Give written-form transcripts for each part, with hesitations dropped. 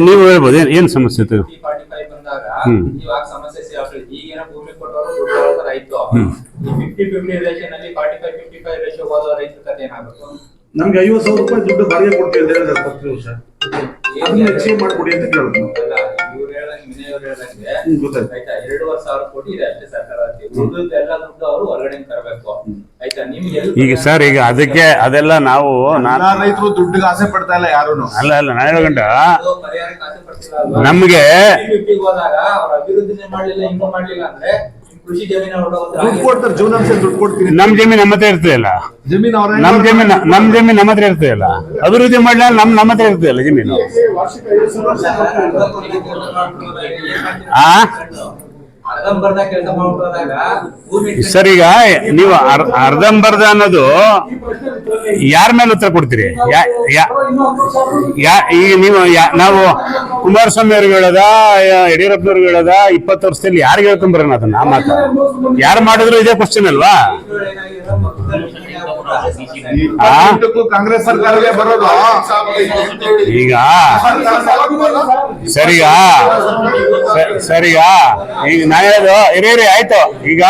ನೀವು ಹೇಳ್ಬೋದು ಏನು ಸಮಸ್ಯೆ ಇತ್ತು? ಇವಾಗ ಸಮಸ್ಯೆ ಈಗೇನ ಭೂಮಿ ಕೊಟ್ಟವರು ದುಡ್ಡು ಆಯ್ತು. 50-50 ರೇಷನ್ ಅಲ್ಲಿ 45-55 ರೇಷಿಯೋ ಹೋದ ರೈತರ ಕಥೆ ಏನಾಗುತ್ತೆ? ನಮ್ಗೆ 50,000 ರೂಪಾಯಿ ದುಡ್ಡು ಬಾಡಿಗೆ ಕೊಡ್ತೀವಿ ಅಂತ ಹೇಳಿದ್ರೆ ಪ್ರತಿ ವರ್ಷ ಅದನ್ನ ಹೆಚ್ಚಿಗೆ ಮಾಡ್ಕೊಡಿ ಅಂತ ಕೇಳಿದ್ರು. ಇವ್ರು ಹೇಳ್ದಂಗೆ ವಿನಯವ್ರು ಹೇಳ್ದಂಗೆ ಆಯ್ತಾ 2,500 ಕೋಟಿ ಇದೆ ಅಷ್ಟೇ ಸರ್ಕಾರ. ಎಲ್ಲ ದುಡ್ಡು ಅವರು ಹೊರಗಡೆ ತರಬೇಕು ಆಯ್ತಾ. ನಿಮ್ಗೆ ಈಗ ಸರ್ ಈಗ ಅದಕ್ಕೆ ಅದೆಲ್ಲ ನಾವು ರೈತರು ದುಡ್ಡಿಗೆ ಆಸೆ ಪಡ್ತಾ ಇಲ್ಲ ಯಾರು. ಅಲ್ಲ ನಾನು ಗಂಟ ಪರಿಹಾರಕ್ಕೆ ಆಸೆ ಪಡ್ತಿಲ್ಲ. ನಮ್ಗೆ ಹೋದಾಗ ಅವ್ರ ಅಭಿವೃದ್ಧಿನೇ ಮಾಡ್ಲಿಲ್ಲ ಹಿಂಗ ಮಾಡ್ಲಿಲ್ಲ ಅಂದ್ರೆ ಕೃಷಿ ಜಮೀನು ದುಡ್ಡು ಕೊಡ್ತಾರೆ, ಜೀವನಾಂಶ ದುಡ್ಡು ಕೊಡ್ತೀನಿ. ನಮ್ ಜಮೀನು ನಮ್ಮ ಹತ್ರ ಇರ್ತದಲ್ಲ, ಜಮೀನು ನಮ್ ಜಮೀನು ನಮ್ಮ ಹತ್ರ ಇರ್ತದಲ್ಲ, ಅಭಿವೃದ್ಧಿ ಮಾಡ್ಲಿಲ್ಲ ನಮ್ಮ ಹತ್ರ ಇರ್ತದಲ್ಲ ಜಮೀನು. ಸರ್ ಈಗ ನೀವು ಅರ್ಧಂಬರ್ಧ ಅನ್ನೋದು ಯಾರ ಮೇಲೆ ಉತ್ತರ ಕೊಡ್ತೀರಿ? ಈಗ ನೀವು ನಾವು ಕುಮಾರಸ್ವಾಮಿ ಅವ್ರಿಗೆ ಹೇಳದ, ಯಡಿಯೂರಪ್ಪನವ್ರಿಗೆ ಹೇಳದ, 20 ವರ್ಷದಲ್ಲಿ ಯಾರಿಗೆ ಹೇಳ್ಕೊಂಬರೋಣ ಅದನ್ನ? ಆ ಮಾತು ಯಾರು ಮಾಡಿದ್ರು ಇದೇ ಕ್ವಶನ್ ಅಲ್ವಾ? ಕಾಂಗ್ರೆಸ್ ಸರ್ಕಾರವೇ ಬರೋದು ಈಗ. ಸರಿಗಾ ಈಗ ನಾ ಹೇಳೋದು ಹಿರಿಯರಿ ಆಯ್ತು. ಈಗ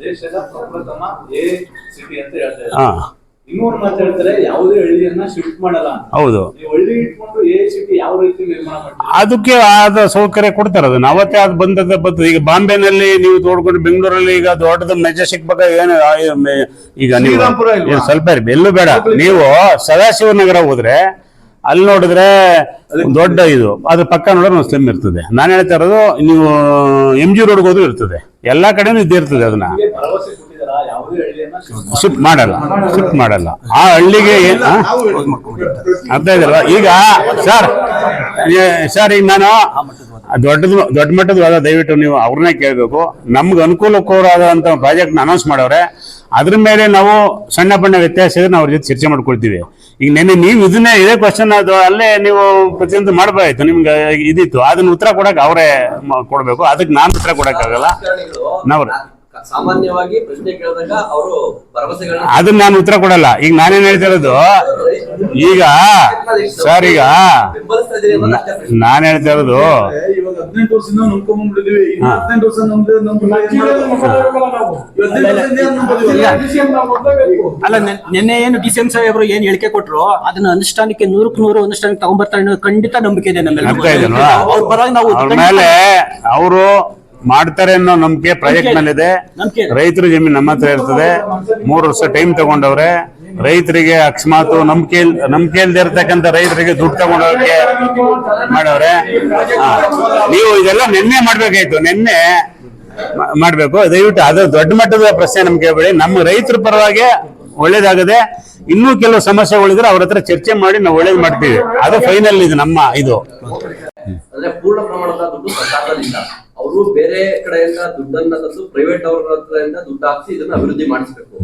ದೇಶದ ಪ್ರಪ್ರಥಮ ಎ ಸಿಟಿ ಅಂತ ಹೇಳ್ತಾರೆ. ಇನ್ನೊಂದು ಮಾತು ಹೇಳ್ತಾರೆ, ಯಾವುದೇ ಹಳ್ಳಿಯನ್ನ ಶಿಫ್ಟ್ ಮಾಡಲ್ಲ. ಹೌದು, ಹಳ್ಳಿ ಇಟ್ಕೊಂಡು ಎ ಸಿಟಿ ಯಾವ ರೀತಿ ನಿರ್ಮಾಣ ಮಾಡ್ತಾರೆ ಅದಕ್ಕೆ ಆದ ಸೌಕರ್ಯ ಕೊಡ್ತಾರೆ. ಅದನ್ನ ಅವತ್ತೇ ಅದು ಬಂದದ್ದು. ಈಗ ಬಾಂಬೆನಲ್ಲಿ ನೀವು ತೋಡ್ಕೊಂಡು ಬೆಂಗಳೂರಲ್ಲಿ ಈಗ ದೊಡ್ಡದ ಮೆಜೆಸ್ಟಿಕ್ ಬಗ್ಗೆ ಏನು ಈಗ ನೀವು ಸ್ವಲ್ಪ ಎಲ್ಲೂ ಬೇಡ, ನೀವು ಸದಾಶಿವನಗರ ಹೋದ್ರೆ ಅಲ್ಲಿ ನೋಡಿದ್ರೆ ದೊಡ್ಡ ಇದು, ಅದ್ರ ಪಕ್ಕ ನೋಡಿದ್ರೆ ಒಂದು ಸ್ಲಮ್ ಇರ್ತದೆ. ನಾನು ಹೇಳ್ತಾ ಇರೋದು ನೀವು MG ರೋಡ್ಗೆ ಹೋದ್ರೂ ಇರ್ತದೆ, ಎಲ್ಲಾ ಕಡೆನೂ ಇದ್ದೇ ಇರ್ತದೆ. ಅದನ್ನ ಶಿಫ್ಟ್ ಮಾಡಲ್ಲ ಆ ಹಳ್ಳಿಗೆ. ಅರ್ಥ ಇದಲ್ವಾ? ಈಗ ಸರ್ ಈಗ ನಾನು ದೊಡ್ಡ ಮಟ್ಟದ ವಾದ, ದಯವಿಟ್ಟು ನೀವು ಅವ್ರನ್ನೇ ಕೇಳಬೇಕು. ನಮ್ಗೆ ಅನುಕೂಲಕರವಾದಂಥ ಪ್ರಾಜೆಕ್ಟ್ನ ಅನೌನ್ಸ್ ಮಾಡವ್ರೆ, ಅದ್ರ ಮೇಲೆ ನಾವು ಸಣ್ಣ ಪಣ್ಣ ವ್ಯತ್ಯಾಸ ಇದ್ರೆ ನಾವು ಅವ್ರ ಜೊತೆ ಚರ್ಚೆ ಮಾಡ್ಕೊಳ್ತೀವಿ. ಈಗ ನೆನ್ನೆ ನೀವು ಇದೇ ಕ್ವಶನ್ ಅದು ಅಲ್ಲೇ ನೀವು ಪ್ರತಿಯೊಂದು ಮಾಡಬೇಕಾಯ್ತು, ನಿಮ್ಗೆ ಇದಿತ್ತು, ಅದನ್ನ ಉತ್ತರ ಕೊಡಕ್ ಅವರೇ ಕೊಡ್ಬೇಕು. ಅದಕ್ಕೆ ನಾನು ಉತ್ತರ ಕೊಡಕ್ಕಾಗಲ್ಲ. ನಾವು ಸಾಮಾನ್ಯವಾಗಿ ಪ್ರಶ್ನೆ ಕೇಳಿದಾಗ ಅವರು ಭರವಸೆಗಳನ್ನ ಅದನ್ನ ನಾನು ಉತ್ತರ ಕೊಡಲ್ಲ. ಈಗ ನಾನೇನ್ ಹೇಳ್ತಾ ಇರೋದು, ಈಗ ಸರ್ ಈಗ ನಾನು ಹೇಳ್ತಾ ಇರೋದು, ಇವಾಗ 18 ವರ್ಷದಿಂದ ನಂಬ್ಕೊಂಡ್ಬಿಟ್ಟಿದೀವಿ. 18 ವರ್ಷ ಅಲ್ಲ, ನಿನ್ನೆ ಏನು DCM ಸಾಹೇಬರು ಏನ್ ಹೇಳಿಕೆ ಕೊಟ್ರು ಅದನ್ನ ಅನುಷ್ಠಾನಕ್ಕೆ 100% ಅನುಷ್ಠಾನಕ್ಕೆ ತಗೊಂಡ್ಬರ್ತಾರೆ ನಂಬಿಕೆ ಇದೆ ನಮ್ಮೆಲ್ಲ. ಅವ್ರ ಮೇಲೆ ಅವರು ಮಾಡ್ತಾರೆ ಅನ್ನೋ ನಂಬಿಕೆ ಪ್ರಾಜೆಕ್ಟ್ ಮೇಲೆ ಇದೆ. ರೈತರ ಜಮೀನು ನಮ್ಮ ಹತ್ರ ಇರ್ತದೆ. 3 ವರ್ಷ ಟೈಮ್ ತಗೊಂಡವ್ರೆ. ರೈತರಿಗೆ ಅಕಸ್ಮಾತ್ ನಂಬಿಕೆ ಇಲ್ದೇ ಇರ್ತಕ್ಕಂಥ ರೈತರಿಗೆ ದುಡ್ಡು ತಗೊಂಡೋಗಕ್ಕೆ ಮಾಡವ್ರೆ. ನೀವು ಇದೆಲ್ಲ ನಿನ್ನೆ ಮಾಡ್ಬೇಕಾಯ್ತು, ನಿನ್ನೆ ಮಾಡ್ಬೇಕು. ದಯವಿಟ್ಟು ಅದು ದೊಡ್ಡ ಮಟ್ಟದ ಪ್ರಶ್ನೆ ನಮ್ಗೆ ಕೇಳಬೇಡಿ. ನಮ್ಮ ರೈತರ ಪರವಾಗಿ ಒಳ್ಳೇದಾಗದೆ, ಇನ್ನೂ ಕೆಲವು ಸಮಸ್ಯೆಗಳಿದ್ರೆ ಅವ್ರ ಹತ್ರ ಚರ್ಚೆ ಮಾಡಿ ನಾವು ಒಳ್ಳೇದು ಮಾಡ್ತೀವಿ. ಅದು ಫೈನಲ್ ಇದು ನಮ್ಮ ಇದು. ಅಂದ್ರೆ ಪೂರ್ಣ ಪ್ರಮಾಣದ ದುಡ್ಡು ಸರ್ಕಾರದಿಂದ, ಅವರು ಬೇರೆ ಕಡೆಯಿಂದ ದುಡ್ಡನ್ನ ತಂದು ಪ್ರೈವೇಟ್ ಅವ್ರ ಹತ್ರದಿಂದ ದುಡ್ಡು ಹಾಕಿ ಇದನ್ನ ಅಭಿವೃದ್ಧಿ ಮಾಡಿಸ್ಬೇಕು.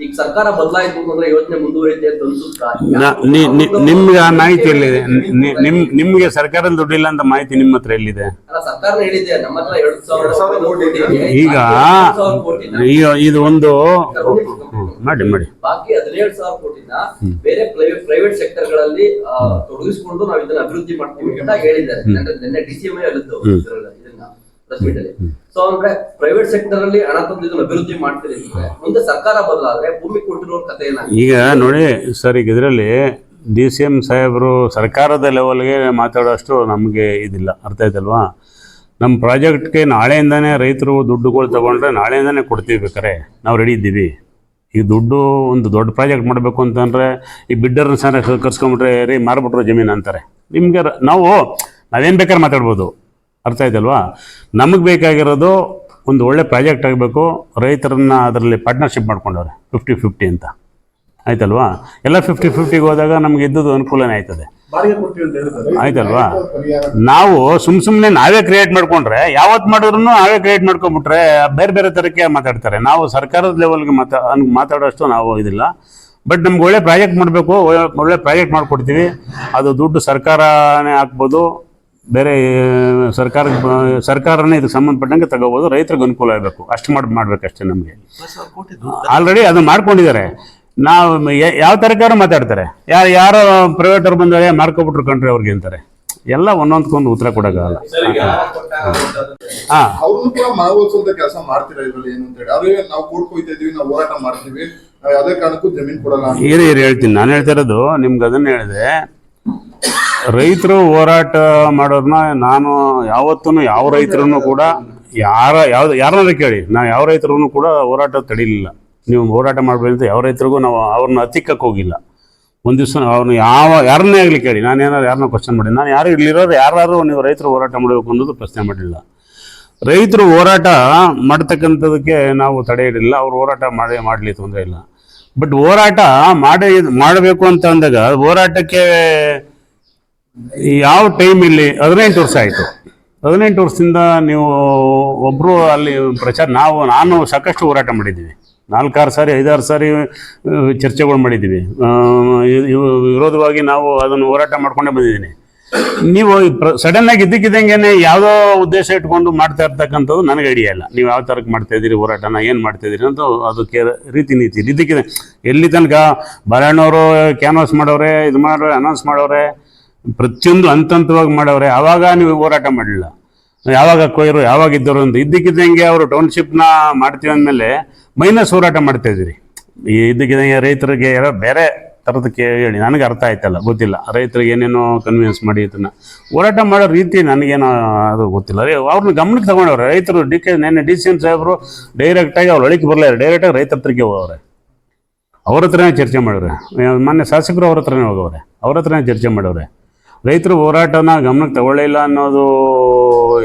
ಈಗ ಸರ್ಕಾರ ಬದಲಾಯಿತು ಅಂದ್ರೆ ಯೋಜನೆ ಮುಂದುವರಿತೆ ಅಂತ ಅನ್ಸುತ್ತಾ? ನಿಮ್ಗೆ ಆ ಮಾಹಿತಿ ಎಲ್ಲಿದೆ? ನಿಮ್ಗೆ ಸರ್ಕಾರದ ದುಡ್ಡಿಲ್ಲ ಅಂತ ಮಾಹಿತಿ ನಿಮ್ಮ ಹತ್ರ ಎಲ್ಲಿದೆ? ಸರ್ಕಾರ ಹೇಳಿದೆ ನಮ್ಮ ಹತ್ರ 2,000 ಕೋಟಿ. ಈಗ ಇದು ಒಂದು ಮಾಡಿ ಬಾಕಿ 17,000 ಕೋಟಿನ ಬೇರೆ ಪ್ರೈವೇಟ್ ಸೆಕ್ಟರ್ ಗಳಲ್ಲಿ ತೊಡಗಿಸಿಕೊಂಡು ನಾವು ಇದನ್ನ ಅಭಿವೃದ್ಧಿ ಮಾಡ್ತೀವಿ ಅಂತ ಹೇಳಿದ್ದಾರೆ. ನಿನ್ನೆ DCM ಹೇಳಿದ್ದು ಇದನ್ನ ಪ್ರೆಸ್ ಮೀಟ್ ಅಲ್ಲಿ. ಸೊ ಅಂದ್ರೆ ಪ್ರೈವೇಟ್ ಸೆಕ್ಟರ್ ಅಲ್ಲಿ ಹಣ ತಂದು ಇದನ್ನ ಅಭಿವೃದ್ಧಿ ಮಾಡ್ತೀರಿ. ಮುಂದೆ ಸರ್ಕಾರ ಬದಲಾದ್ರೆ ಭೂಮಿ ಕೊಟ್ಟಿರೋ ಕಥೆ ಏನಾಗಿದೆ? ಈಗ ನೋಡಿ ಸರ್, ಈಗ ಇದರಲ್ಲಿ DCM ಸಾಹೇಬರು ಸರ್ಕಾರದ ಲೆವೆಲ್ಗೆ ಮಾತಾಡೋಷ್ಟು ನಮಗೆ ಇದಿಲ್ಲ. ಅರ್ಥ ಆಯ್ತಲ್ವಾ? ನಮ್ಮ ಪ್ರಾಜೆಕ್ಟ್ಗೆ ನಾಳೆಯಿಂದಾನೇ ರೈತರು ದುಡ್ಡುಗಳು ತಗೊಂಡ್ರೆ ನಾಳೆಯಿಂದಾನೇ ಕೊಡ್ತೀವಿ. ಬೇಕಾರೆ ನಾವು ರೆಡಿ ಇದ್ದೀವಿ. ಈ ದುಡ್ಡು ಒಂದು ದೊಡ್ಡ ಪ್ರಾಜೆಕ್ಟ್ ಮಾಡಬೇಕು ಅಂತಂದರೆ ಈ ಬಿಡ್ಡರ್ನ ಸಹ ಕರ್ಸ್ಕೊಂಬಿಟ್ರೆ ರೀ ಮಾರ್ಬಿಟ್ರು ಜಮೀನು ಅಂತಾರೆ. ನಿಮಗೆ ನಾವೇನು ಬೇಕಾದ್ರೆ ಮಾತಾಡ್ಬೋದು. ಅರ್ಥ ಆಯ್ತಲ್ವಾ? ನಮಗೆ ಬೇಕಾಗಿರೋದು ಒಂದು ಒಳ್ಳೆ ಪ್ರಾಜೆಕ್ಟ್ ಆಗಬೇಕು. ರೈತರನ್ನ ಅದರಲ್ಲಿ ಪಾರ್ಟ್ನರ್ಶಿಪ್ ಮಾಡ್ಕೊಂಡವ್ರೆ 50-50 ಅಂತ. ಆಯ್ತಲ್ವಾ? ಎಲ್ಲ 50-50ಗೆ ಹೋದಾಗ ನಮ್ಗೆ ಇದ್ದದ್ದು ಅನುಕೂಲನೇ ಆಯ್ತದೆ. ಆಯ್ತಲ್ವಾ? ನಾವು ಸುಮ್ಮನೆ ನಾವೇ ಕ್ರಿಯೇಟ್ ಮಾಡ್ಕೊಂಡ್ರೆ, ಯಾವತ್ತು ಮಾಡಿದ್ರು ನಾವೇ ಕ್ರಿಯೇಟ್ ಮಾಡ್ಕೊಂಡ್ಬಿಟ್ರೆ ಬೇರೆ ಥರಕ್ಕೆ ಮಾತಾಡ್ತಾರೆ. ನಾವು ಸರ್ಕಾರದ ಲೆವೆಲ್ಗೆ ಮಾತಾಡೋಷ್ಟು ನಾವು ಇದಿಲ್ಲ. ಬಟ್ ನಮ್ಗೆ ಒಳ್ಳೆ ಪ್ರಾಜೆಕ್ಟ್ ಮಾಡಬೇಕು, ಒಳ್ಳೆ ಪ್ರಾಜೆಕ್ಟ್ ಮಾಡಿಕೊಡ್ತೀವಿ. ಅದು ದುಡ್ಡು ಸರ್ಕಾರನೇ ಹಾಕ್ಬೋದು, ಬೇರೆ ಸರ್ಕಾರನೇ ಇದಕ್ಕೆ ಸಂಬಂಧಪಟ್ಟಂಗೆ ತಗೋಬೋದು. ರೈತರಿಗೆ ಅನುಕೂಲ ಆಗಬೇಕು, ಅಷ್ಟು ಮಾಡ್ಬೇಕಷ್ಟೇ. ನಮಗೆ ಆಲ್ರೆಡಿ ಅದು ಮಾಡ್ಕೊಂಡಿದ್ದಾರೆ. ನಾವು ಯಾವ ತರಕಾರು ಮಾತಾಡ್ತಾರೆ, ಯಾರೋ ಪ್ರೈವೇಟ್ ಅವ್ರು ಬಂದರೆ ಮಾರ್ಕೊಬಿಟ್ರು ಕಂಡ್ರೆ ಅವ್ರಿಗೆ ಅಂತಾರೆ. ಎಲ್ಲ ಒಂದೊಂದ್ಕೊಂದು ಉತ್ತರ ಕೊಡೋಕ್ಕಾಗಲ್ಲ. ಹಾಂ, ಅವ್ರದ್ದು ಕೂಡ ಮನವೊಲಿಸುವಂತ ಕೆಲಸ ಮಾಡ್ತೀರಾ ಇದ್ರಲ್ಲಿ ಏನು ಅಂತ ಹೇಳಿ? ಅವ್ರಿಗೆ ನಾವು ಕೋರ್ಟ್ ಹೋಗ್ತಾ ಇದೀವಿ, ನಾವು ಹೋರಾಟ ಮಾಡ್ತೀವಿ, ನಾವು ಯಾವುದೇ ಕಾರಣಕ್ಕೂ ಜಮೀನ್ ಕೊಡಲ್ಲ ಅಂತ. ಇರಿ ಹೇಳ್ತೀನಿ. ನಾನು ಹೇಳ್ತಾ ಇರೋದು ನಿಮ್ಗೆ ಅದನ್ನ ಹೇಳಿದೆ. ರೈತರು ಹೋರಾಟ ಮಾಡೋರ್ನ ನಾನು ಯಾವತ್ತೂ ಯಾವ ರೈತರನ್ನು ಕೂಡ ಯಾರನ್ನ ಕೇಳಿ, ನಾವು ಯಾವ ರೈತರನ್ನು ಕೂಡ ಹೋರಾಟ ತಡೀಲಿಲ್ಲ. ನೀವು ಹೋರಾಟ ಮಾಡಬೇಡಿ ಅಂತ ಯಾವ ರೈತರಿಗೂ ನಾವು ಅವ್ರನ್ನ ಹತ್ತಿಕ್ಕಕ್ಕೆ ಹೋಗಿಲ್ಲ. ಒಂದು ದಿವಸ ಅವ್ರನ್ನ ಯಾರನ್ನೇ ಆಗಲಿ ಕೇಳಿ, ನಾನೇನಾದ್ರು ಯಾರನ್ನ ಕ್ವಶನ್ ಮಾಡಿ, ನಾನು ಯಾರು ಇಲ್ಲಿರೋರು ಯಾರು ನೀವು ರೈತರು ಹೋರಾಟ ಮಾಡಬೇಕು ಅನ್ನೋದು ಪ್ರಶ್ನೆ ಮಾಡಲಿಲ್ಲ. ರೈತರು ಹೋರಾಟ ಮಾಡ್ತಕ್ಕಂಥದಕ್ಕೆ ನಾವು ತಡೆ ಹಿಡಿಲ್ಲ. ಅವ್ರು ಹೋರಾಟ ಮಾಡಲಿ, ತೊಂದರೆ ಇಲ್ಲ. ಬಟ್ ಹೋರಾಟ ಮಾಡಬೇಕು ಅಂತ ಅಂದಾಗ ಹೋರಾಟಕ್ಕೆ ಯಾವ ಟೈಮ್ ಇಲ್ಲಿ 15 ವರ್ಷ ಆಯಿತು. 15 ವರ್ಷದಿಂದ ನೀವು ಒಬ್ಬರು ಅಲ್ಲಿ ನಾನು ಸಾಕಷ್ಟು ಹೋರಾಟ ಮಾಡಿದ್ದೀವಿ. 4-6 ಸಾರಿ 5-6 ಸಾರಿ ಚರ್ಚೆಗಳು ಮಾಡಿದ್ದೀವಿ. ವಿರೋಧವಾಗಿ ನಾವು ಅದನ್ನು ಹೋರಾಟ ಮಾಡ್ಕೊಂಡೇ ಬಂದಿದ್ದೀನಿ. ನೀವು ಸಡನ್ನಾಗಿ ಇದ್ದಕ್ಕಿದ್ದಂಗೆ ಯಾವುದೋ ಉದ್ದೇಶ ಇಟ್ಕೊಂಡು ಮಾಡ್ತಾ ಇರ್ತಕ್ಕಂಥದ್ದು ನನಗೆ ಐಡಿಯಾ ಇಲ್ಲ. ನೀವು ಯಾವ ಥರಕ್ಕೆ ಮಾಡ್ತಾಯಿದ್ದೀರಿ ಹೋರಾಟನ, ಏನು ಮಾಡ್ತಾಯಿದ್ದೀರಿ ಅಂತ ಅದಕ್ಕೆ ರೀತಿ ನೀತಿ ಇದ್ದಕ್ಕಿದೆ. ಎಲ್ಲಿ ತನಕ ಬಾಳೆಹಣ್ಣವರು ಕ್ಯಾನ್ವಾಸ್ ಮಾಡವ್ರೆ, ಇದು ಮಾಡೋರೆ, ಅನೌನ್ಸ್ ಮಾಡವ್ರೆ, ಪ್ರತಿಯೊಂದು ಹಂತವಾಗಿ ಮಾಡವ್ರೆ. ಆವಾಗ ನೀವು ಹೋರಾಟ ಮಾಡಲಿಲ್ಲ. ಯಾವಾಗ ಕೊಯ್ರು ಯಾವಾಗ ಇದ್ದವರು ಅಂತ ಇದ್ದಕ್ಕಿದ್ದಂಗೆ ಅವರು ಟೌನ್ಶಿಪ್ನ ಮಾಡ್ತೀವಿ ಅಂದಮೇಲೆ ಮೈನಸ್ ಹೋರಾಟ ಮಾಡ್ತಾಯಿದ್ದೀರಿ. ಇದ್ದಕ್ಕಿದ್ದಂಗೆ ರೈತರಿಗೆ ಬೇರೆ ಥರದಕ್ಕೆ ಹೇಳಿ ನನಗೆ ಅರ್ಥ ಆಯ್ತಲ್ಲ, ಗೊತ್ತಿಲ್ಲ. ರೈತರಿಗೆ ಏನೇನೋ ಕನ್ವಿನ್ಸ್ ಮಾಡಿ ಇದನ್ನು ಹೋರಾಟ ಮಾಡೋ ರೀತಿ ನನಗೇನೋ ಅದು ಗೊತ್ತಿಲ್ಲ. ಅವ್ರನ್ನ ಗಮನಕ್ಕೆ ತಗೊಂಡವ್ರೆ ರೈತರು. ನೆನ್ನೆ DCM ಸಾಹೇಬರು ಡೈರೆಕ್ಟಾಗಿ ಅವ್ರು ಒಳಕ್ಕೆ ಬರಲ್ಲ, ಡೈರೆಕ್ಟಾಗಿ ರೈತರ ಹತ್ರಕ್ಕೆ ಹೋಗವ್ರೆ. ಅವ್ರ ಹತ್ರನೇ ಚರ್ಚೆ ಮಾಡವ್ರೆ. ಮೊನ್ನೆ ಶಾಸಕರು ಅವ್ರ ಹತ್ರನೇ ಹೋಗವ್ರೆ, ಅವ್ರ ಹತ್ರನೇ ಚರ್ಚೆ ಮಾಡವ್ರೆ. ರೈತರು ಹೋರಾಟನ ಗಮನಕ್ಕೆ ತಗೊಳ್ಳಿಲ್ಲ ಅನ್ನೋದು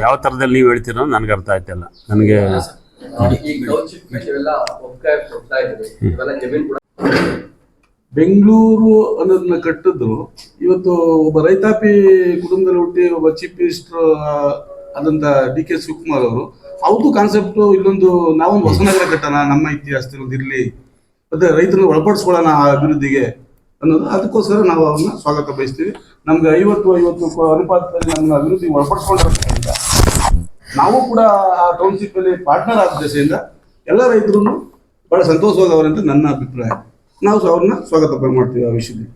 ಯಾವ ಥರದಲ್ಲಿ ನೀವು ಹೇಳ್ತೀರೋ ನನಗೆ ಅರ್ಥ ಆಯ್ತಲ್ಲ. ನನಗೆ ಬೆಂಗಳೂರು ಅನ್ನೋದನ್ನ ಕಟ್ಟಿದ್ರು. ಇವತ್ತು ಒಬ್ಬ ರೈತಾಪಿ ಕುಟುಂಬದಲ್ಲಿ ಹುಟ್ಟಿ ಒಬ್ಬ ಚೀಫ್ ಮಿನಿಸ್ಟರ್ ಆದಂತ DK ಶಿವಕುಮಾರ್ ಅವರು, ಅವ್ರದ್ದು ಕಾನ್ಸೆಪ್ಟ್ ಇಲ್ಲೊಂದು ನಾವೊಂದು ಹೊಸನಗರ ಕಟ್ಟೋಣ, ನಮ್ಮ ಇತಿಹಾಸದಲ್ಲಿ ಒಂದು ಇರಲಿ, ಮತ್ತೆ ರೈತರನ್ನ ಒಳಪಡಿಸ್ಕೊಳ್ಳೋಣ ಆ ಅಭಿವೃದ್ಧಿಗೆ ಅನ್ನೋದು. ಅದಕ್ಕೋಸ್ಕರ ನಾವು ಅವ್ರನ್ನ ಸ್ವಾಗತ ಬಯಸ್ತೀವಿ. ನಮ್ಗೆ 50-50 ಅನುಪಾತದಲ್ಲಿ ನಮ್ಮ ಅಭಿವೃದ್ಧಿ ಒಳಪಡಿಸ್ಕೊಂಡಿರೋದ್ರಿಂದ ನಾವು ಕೂಡ ಆ ಟೌನ್ಶಿಪ್ ಅಲ್ಲಿ ಪಾರ್ಟ್ನರ್ ಆದ ದಶೆಯಿಂದ ಎಲ್ಲ ರೈತರು ಬಹಳ ಸಂತೋಷವಾದವರಂತ ನನ್ನ ಅಭಿಪ್ರಾಯ. ನಾವು ಅವ್ರನ್ನ ಸ್ವಾಗತ ಮಾಡ್ತೀವಿ ಆ ವಿಷಯದಲ್ಲಿ.